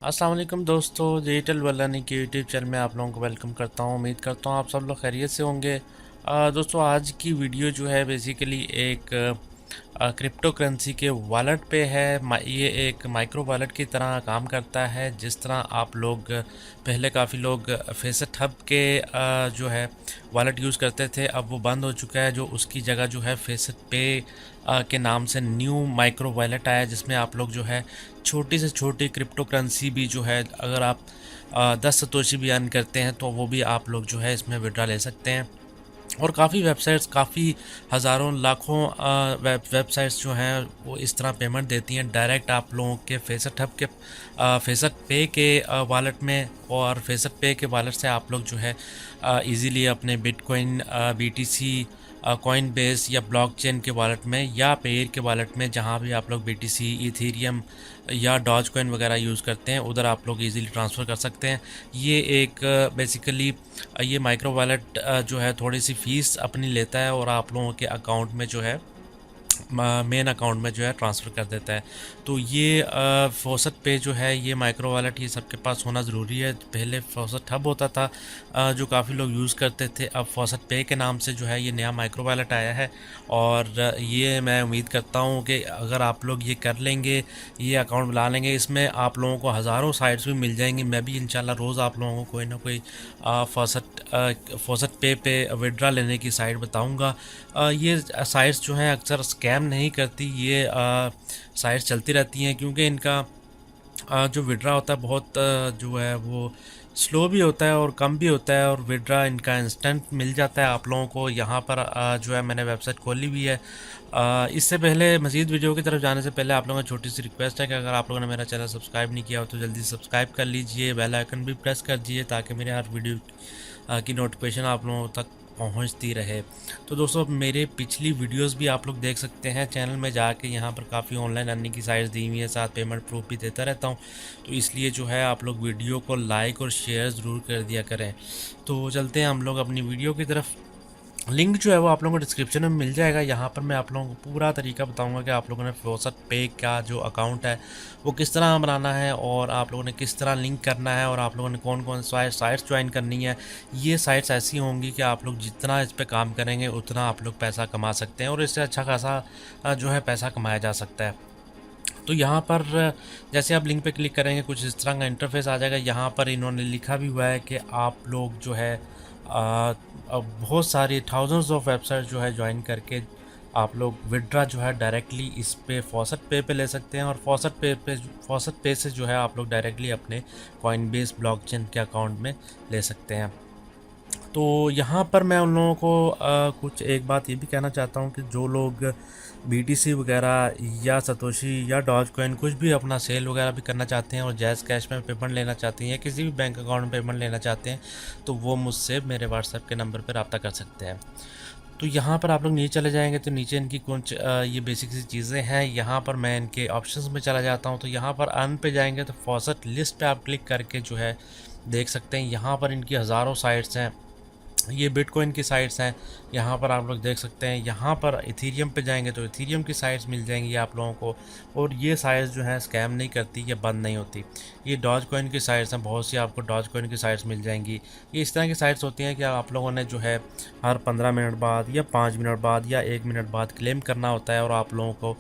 अस्सलाम वालेकुम दोस्तों, डिजिटल वलानी के यूट्यूब चैनल में आप लोगों को वेलकम करता हूँ। उम्मीद करता हूँ आप सब लोग खैरियत से होंगे। दोस्तों, आज की वीडियो जो है बेसिकली एक क्रिप्टो करेंसी के वॉलेट पे है। ये एक माइक्रो वॉलेट की तरह काम करता है। जिस तरह आप लोग पहले काफ़ी लोग फेसेट हब के जो है वॉलेट यूज़ करते थे, अब वो बंद हो चुका है। जो उसकी जगह जो है फेसेट पे के नाम से न्यू माइक्रो वॉलेट आया, जिसमें आप लोग जो है छोटी से छोटी क्रिप्टो करेंसी भी जो है, अगर आप 10 सतोशी भी अर्न करते हैं तो वो भी आप लोग जो है इसमें विड्रा ले सकते हैं। और काफ़ी वेबसाइट्स, काफ़ी हज़ारों लाखों वेबसाइट्स जो हैं वो इस तरह पेमेंट देती हैं डायरेक्ट आप लोगों के फेसेट हब के फेसेट पे के वॉलेट में। और फेसेट पे के वॉलेट से आप लोग जो है इजीली अपने बिटकॉइन, बीटीसी, कॉइन बेस या ब्लॉकचेन के वॉलेट में या पेयर के वॉलेट में, जहाँ भी आप लोग बीटीसी, इथेरियम या डॉज कॉइन वगैरह यूज़ करते हैं, उधर आप लोग इजीली ट्रांसफ़र कर सकते हैं। ये एक बेसिकली ये माइक्रो वॉलेट जो है थोड़ी सी फ़ीस अपनी लेता है और आप लोगों के अकाउंट में जो है मेन अकाउंट में जो है ट्रांसफ़र कर देता है। तो ये फॉसेट पे जो है ये माइक्रो वॉलेट ये सबके पास होना ज़रूरी है। पहले फॉसेट हब होता था जो काफ़ी लोग यूज़ करते थे। अब फॉसेट पे के नाम से जो है ये नया माइक्रो वॉलेट आया है। और ये मैं उम्मीद करता हूँ कि अगर आप लोग ये कर लेंगे, ये अकाउंट बना लेंगे, इसमें आप लोगों को हज़ारों साइट्स भी मिल जाएंगी। मैं भी इंशाल्लाह रोज़ आप लोगों को कोई ना कोई फॉसेट पे विड्रा लेने की साइट बताऊँगा। ये साइट्स जो हैं अक्सर स्कैम नहीं करती। ये साइट्स चलती रहती हैं क्योंकि इनका जो विड्रा होता है बहुत जो है वो स्लो भी होता है और कम भी होता है। और विड्रा इनका इंस्टेंट मिल जाता है आप लोगों को। यहाँ पर जो है मैंने वेबसाइट खोली भी है। इससे पहले मज़ीद वीडियो की तरफ जाने से पहले आप लोगों को छोटी सी रिक्वेस्ट है कि अगर आप लोगों ने मेरा चैनल सब्सक्राइब नहीं किया हो तो जल्दी सब्सक्राइब कर लीजिए, बेल आइकन भी प्रेस कर दीजिए ताकि मेरे हर वीडियो की नोटिफिकेशन आप लोगों तक पहुंचती रहे। तो दोस्तों, मेरे पिछली वीडियोस भी आप लोग देख सकते हैं चैनल में जाके। यहाँ पर काफ़ी ऑनलाइन अर्निंग की साइट्स दी हुई है, साथ पेमेंट प्रूफ भी देता रहता हूँ। तो इसलिए जो है आप लोग वीडियो को लाइक और शेयर ज़रूर कर दिया करें। तो चलते हैं हम लोग अपनी वीडियो की तरफ। लिंक जो है वो आप लोगों को डिस्क्रिप्शन में मिल जाएगा। यहाँ पर मैं आप लोगों को पूरा तरीका बताऊंगा कि आप लोगों ने फॉसेट पे का जो अकाउंट है वो किस तरह बनाना है और आप लोगों ने किस तरह लिंक करना है और आप लोगों ने कौन कौन साइट्स ज्वाइन करनी है। ये साइट्स ऐसी होंगी कि आप लोग जितना इस पर काम करेंगे उतना आप लोग पैसा कमा सकते हैं और इससे अच्छा खासा जो है पैसा कमाया जा सकता है। तो यहाँ पर जैसे आप लिंक पे क्लिक करेंगे कुछ इस तरह का इंटरफेस आ जाएगा। यहाँ पर इन्होंने लिखा भी हुआ है कि आप लोग जो है अब बहुत सारी थाउजेंड्स ऑफ वेबसाइट जो है ज्वाइन करके आप लोग विड्रा जो है डायरेक्टली इस पे फॉसेट पे ले सकते हैं। और फॉसेट पे से जो है आप लोग डायरेक्टली अपने कॉइनबेस ब्लॉकचेन के अकाउंट में ले सकते हैं। तो यहाँ पर मैं उन लोगों को कुछ एक बात ये भी कहना चाहता हूँ कि जो लोग बीटीसी वगैरह या सतोशी या डॉज कॉइन कुछ भी अपना सेल वगैरह भी करना चाहते हैं और जैज़ कैश में पेमेंट लेना चाहते हैं या किसी भी बैंक अकाउंट में पेमेंट लेना चाहते हैं, तो वो मुझसे मेरे व्हाट्सएप के नंबर पर रब्ता कर सकते हैं। तो यहाँ पर आप लोग नीचे चले जाएंगे तो नीचे इनकी कुछ ये बेसिक सी चीज़ें हैं। यहाँ पर मैं इनके ऑप्शंस में चला जाता हूँ। तो यहाँ पर अर्न पे जाएंगे तो फॉसेट लिस्ट पे आप क्लिक करके जो है देख सकते हैं। यहाँ पर इनकी हज़ारों साइट्स हैं। ये बिटकॉइन की साइट्स हैं, यहाँ पर आप लोग देख सकते हैं। यहाँ पर इथेरियम पे जाएंगे तो इथेरियम की साइट्स मिल जाएंगी आप लोगों को। और ये साइट्स जो हैं स्कैम नहीं करती या बंद नहीं होती। ये डॉज कॉइन की साइट्स हैं, बहुत सी आपको डॉज कॉइन की साइट्स मिल जाएंगी। ये इस तरह की साइट्स होती हैं कि आप लोगों ने जो है हर 15 मिनट बाद या 5 मिनट बाद या 1 मिनट बाद क्लेम करना होता है और आप लोगों को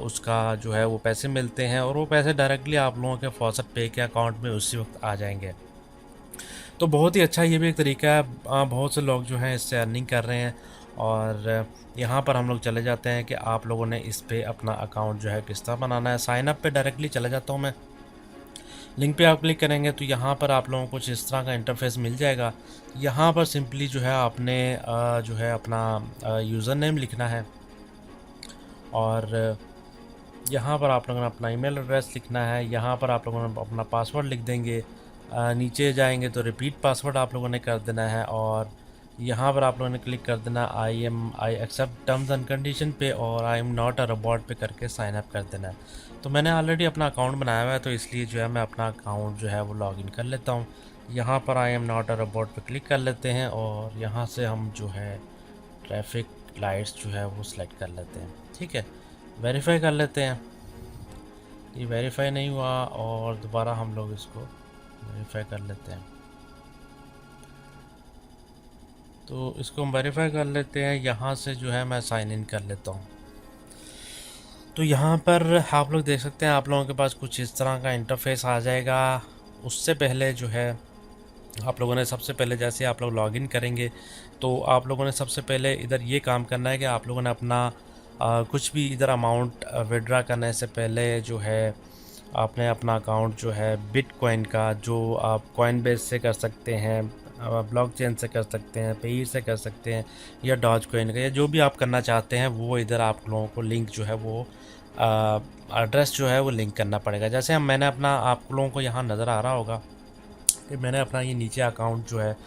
उसका जो है वो पैसे मिलते हैं और वो पैसे डायरेक्टली आप लोगों के फॉसेट पे के अकाउंट में उसी वक्त आ जाएंगे। तो बहुत ही अच्छा ये भी एक तरीका है। बहुत से लोग जो हैं इससे अर्निंग कर रहे हैं। और यहाँ पर हम लोग चले जाते हैं कि आप लोगों ने इस पे अपना अकाउंट जो है किस तरह बनाना है। साइन अप पे डायरेक्टली चला जाता हूँ मैं। लिंक पे आप क्लिक करेंगे तो यहाँ पर आप लोगों को कुछ इस तरह का इंटरफेस मिल जाएगा। यहाँ पर सिंपली जो है आपने जो है अपना यूज़र नेम लिखना है और यहाँ पर आप लोगों ने अपना ईमेल एड्रेस लिखना है। यहाँ पर आप लोगों ने अपना पासवर्ड लिख देंगे। नीचे जाएंगे तो रिपीट पासवर्ड आप लोगों ने कर देना है और यहाँ पर आप लोगों ने क्लिक कर देना I accept terms and condition पे और I am not a robot पे करके साइन अप कर देना है। तो मैंने ऑलरेडी अपना अकाउंट बनाया हुआ है तो इसलिए जो है मैं अपना अकाउंट जो है वो लॉगिन कर लेता हूँ। यहाँ पर आई एम नॉट अ रोबोट पे क्लिक कर लेते हैं और यहाँ से हम जो है ट्रैफिक लाइट्स जो है वो सिलेक्ट कर लेते हैं। ठीक है, वेरीफाई कर लेते हैं। ये वेरीफाई नहीं हुआ और दोबारा हम लोग इसको वेरीफाई कर लेते हैं। तो इसको हम वेरीफाई कर लेते हैं। यहाँ से जो है मैं साइन इन कर लेता हूँ। तो यहाँ पर आप लोग देख सकते हैं, आप लोगों के पास कुछ इस तरह का इंटरफेस आ जाएगा। उससे पहले जो है आप लोगों ने सबसे पहले जैसे आप लोग लॉगिन करेंगे तो आप लोगों ने सबसे पहले इधर ये काम करना है कि आप लोगों ने अपना कुछ भी इधर अमाउंट विड्रा करने से पहले जो है आपने अपना अकाउंट जो है बिटकॉइन का, जो आप कॉइनबेस से कर सकते हैं, ब्लॉकचेन से कर सकते हैं, पेयर से कर सकते हैं, या डॉज कॉइन का, या जो भी आप करना चाहते हैं वो इधर आप लोगों को लिंक जो है वो एड्रेस जो है वो लिंक करना पड़ेगा। जैसे हम मैंने अपना आप लोगों को यहाँ नज़र आ रहा होगा कि मैंने अपना ये नीचे अकाउंट जो है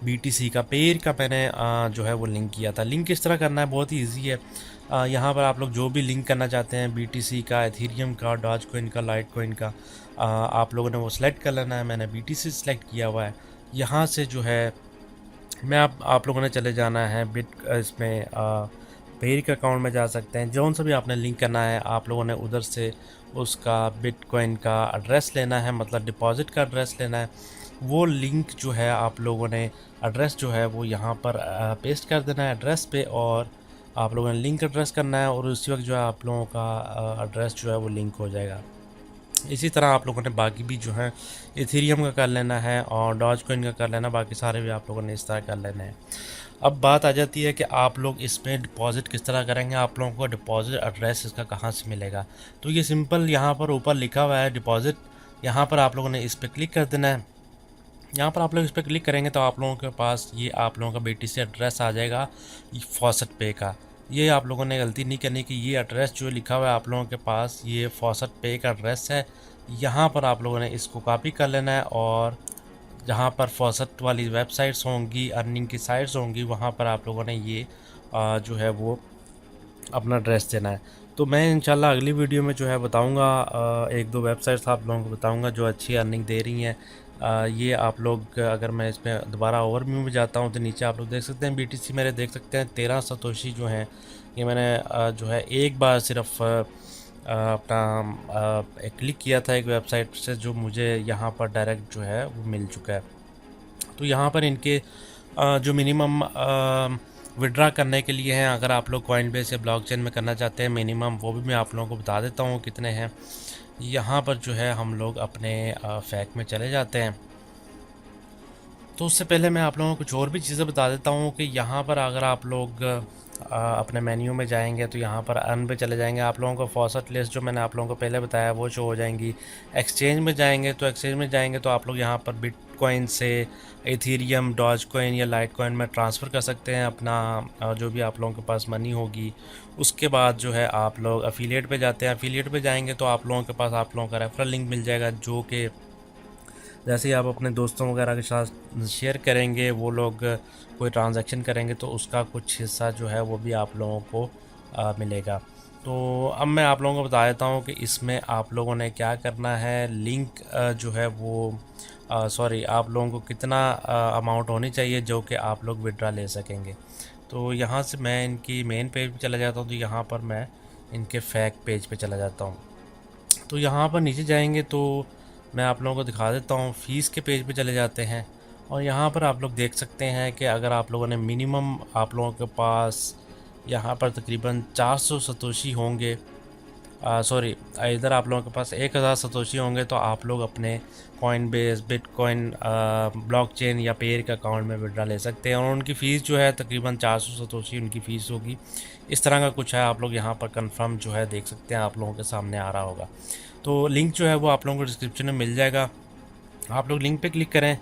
BTC का, पेयर का मैंने जो है वो लिंक किया था। लिंक किस तरह करना है, बहुत ही ईजी है। यहाँ पर आप लोग जो भी लिंक करना चाहते हैं, BTC का, एथीरियम का, डॉज कॉइन का, लाइट कॉइन का, आप लोगों ने वो सिलेक्ट कर लेना है। मैंने BTC सिलेक्ट किया हुआ है। यहाँ से जो है मैं आप लोगों ने चले जाना है इसमें पेयर के अकाउंट में जा सकते हैं। जौन सा भी आपने लिंक करना है आप लोगों ने उधर से उसका बिटकॉइन का एड्रेस लेना है, मतलब डिपॉजिट का एड्रेस लेना है। वो लिंक जो है आप लोगों ने एड्रेस जो है वो यहाँ पर पेस्ट कर देना है एड्रेस पे, और आप लोगों ने लिंक एड्रेस करना है, और उसी वक्त जो है आप लोगों का एड्रेस जो है वो लिंक हो जाएगा। इसी तरह आप लोगों ने बाकी भी जो है इथेरियम का कर लेना है और डॉज कॉइन का कर लेना, बाकी सारे भी आप लोगों ने इस तरह कर लेने हैं। अब बात आ जाती है कि आप लोग इसमें डिपॉज़िट किस तरह करेंगे, आप लोगों को डिपॉज़िट एड्रेस इसका कहाँ से मिलेगा। तो ये सिंपल यहाँ पर ऊपर लिखा हुआ है डिपॉज़िट, यहाँ पर आप लोगों ने इस पर क्लिक कर देना है। यहाँ पर आप लोग इस पर क्लिक करेंगे तो आप लोगों के पास ये आप लोगों का BTC एड्रेस आ जाएगा फॉसेट पे का। ये आप लोगों ने गलती नहीं करनी कि ये एड्रेस जो लिखा हुआ है आप लोगों के पास ये फॉसेट पे का एड्रेस है। यहाँ पर आप लोगों ने इसको कॉपी कर लेना है, और जहाँ पर फॉसेट वाली वेबसाइट्स होंगी, अर्निंग की साइट्स होंगी, वहाँ पर आप लोगों ने ये जो है वो अपना एड्रेस देना है। तो मैं इंशाल्लाह अगली वीडियो में जो है बताऊंगा, एक दो वेबसाइट्स आप लोगों को बताऊंगा जो अच्छी अर्निंग दे रही हैं। ये आप लोग अगर मैं इसमें दोबारा ओवरव्यू में जाता हूँ तो नीचे आप लोग देख सकते हैं BTC मेरे देख सकते हैं 13 सतोशी जो हैं, ये मैंने जो है एक बार सिर्फ अपना क्लिक किया था एक वेबसाइट से, जो मुझे यहाँ पर डायरेक्ट जो है वो मिल चुका है। तो यहाँ पर इनके जो मिनिमम विड्रा करने के लिए हैं, अगर आप लोग कॉइनबेस या ब्लॉकचेन में करना चाहते हैं मिनिमम, वो भी मैं आप लोगों को बता देता हूँ कितने हैं। यहाँ पर जो है हम लोग अपने फैक में चले जाते हैं। तो उससे पहले मैं आप लोगों को कुछ और भी चीज़ें बता देता हूँ कि यहाँ पर अगर आप लोग अपने मेन्यू में जाएंगे तो यहाँ पर अर्न पे चले जाएंगे, आप लोगों को फॉसेट लिस्ट जो मैंने आप लोगों को पहले बताया वो शो हो जाएंगी। एक्सचेंज में जाएंगे तो आप लोग यहाँ पर बिटकॉइन से इथेरियम, डॉज कॉइन या लाइट कॉइन में ट्रांसफ़र कर सकते हैं अपना जो भी आप लोगों के पास मनी होगी। उसके बाद जो है आप लोग अफिलिएट पे जाते हैं। अफिलिएट पे जाएंगे तो आप लोगों के पास आप लोगों का रेफरल लिंक मिल जाएगा, जो कि जैसे ही आप अपने दोस्तों वगैरह के साथ शेयर करेंगे, वो लोग कोई ट्रांजैक्शन करेंगे तो उसका कुछ हिस्सा जो है वो भी आप लोगों को मिलेगा। तो अब मैं आप लोगों को बता देता हूँ कि इसमें आप लोगों ने क्या करना है। लिंक जो है वो सॉरी, आप लोगों को कितना अमाउंट होनी चाहिए जो कि आप लोग विड्रा ले सकेंगे। तो यहाँ से मैं इनकी मेन पेज पे चला जाता हूँ, तो यहाँ पर मैं इनके फैक पेज पे चला जाता हूँ। तो यहाँ पर नीचे जाएंगे तो मैं आप लोगों को दिखा देता हूँ, फ़ीस के पेज पे चले जाते हैं, और यहाँ पर आप लोग देख सकते हैं कि अगर आप लोगों ने मिनिमम आप लोगों के पास यहाँ पर तकरीबन 400 सतोशी होंगे, सॉरी इधर आप लोगों के पास 1000 सतोशी होंगे तो आप लोग अपने कॉइनबेस, बिटकॉइन, ब्लॉकचेन या पेयर के अकाउंट में विड्रा ले सकते हैं, और उनकी फ़ीस जो है तकरीबन 400 सतोशी उनकी फ़ीस होगी। इस तरह का कुछ है, आप लोग यहाँ पर कंफर्म जो है देख सकते हैं, आप लोगों के सामने आ रहा होगा। तो लिंक जो है वो आप लोगों को डिस्क्रिप्शन में मिल जाएगा, आप लोग लिंक पे क्लिक करें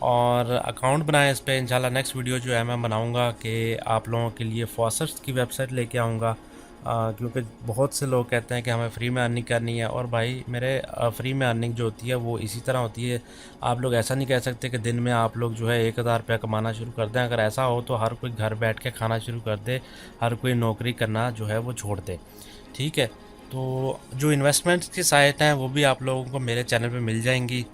और अकाउंट बनाएं इस पर। इंशाल्लाह नेक्स्ट वीडियो जो है मैं बनाऊंगा कि आप लोगों के लिए फॉसेट्स की वेबसाइट लेके आऊँगा, क्योंकि बहुत से लोग कहते हैं कि हमें फ्री में अर्निंग करनी है, और भाई मेरे फ्री में अर्निंग जो होती है वो इसी तरह होती है। आप लोग ऐसा नहीं कह सकते कि दिन में आप लोग जो है 1000 रुपया कमाना शुरू कर दें। अगर ऐसा हो तो हर कोई घर बैठ के खाना शुरू कर दे, हर कोई नौकरी करना जो है वो छोड़ दे, ठीक है। तो जो इन्वेस्टमेंट्स की साइट हैं वो भी आप लोगों को मेरे चैनल पे मिल जाएंगी,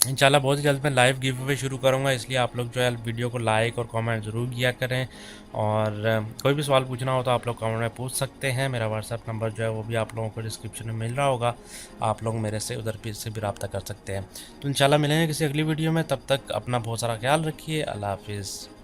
इंशाल्लाह बहुत ही जल्द मैं लाइव गिव अवे शुरू करूँगा, इसलिए आप लोग जो है वीडियो को लाइक और कमेंट ज़रूर किया करें। और कोई भी सवाल पूछना हो तो आप लोग कमेंट में पूछ सकते हैं। मेरा व्हाट्सएप नंबर जो है वो भी आप लोगों को डिस्क्रिप्शन में मिल रहा होगा, आप लोग मेरे से उधर भी से भी रब्ता कर सकते हैं। तो इंशाल्लाह मिलेंगे किसी अगली वीडियो में, तब तक अपना बहुत सारा ख्याल रखिए। अल्लाह हाफिज़।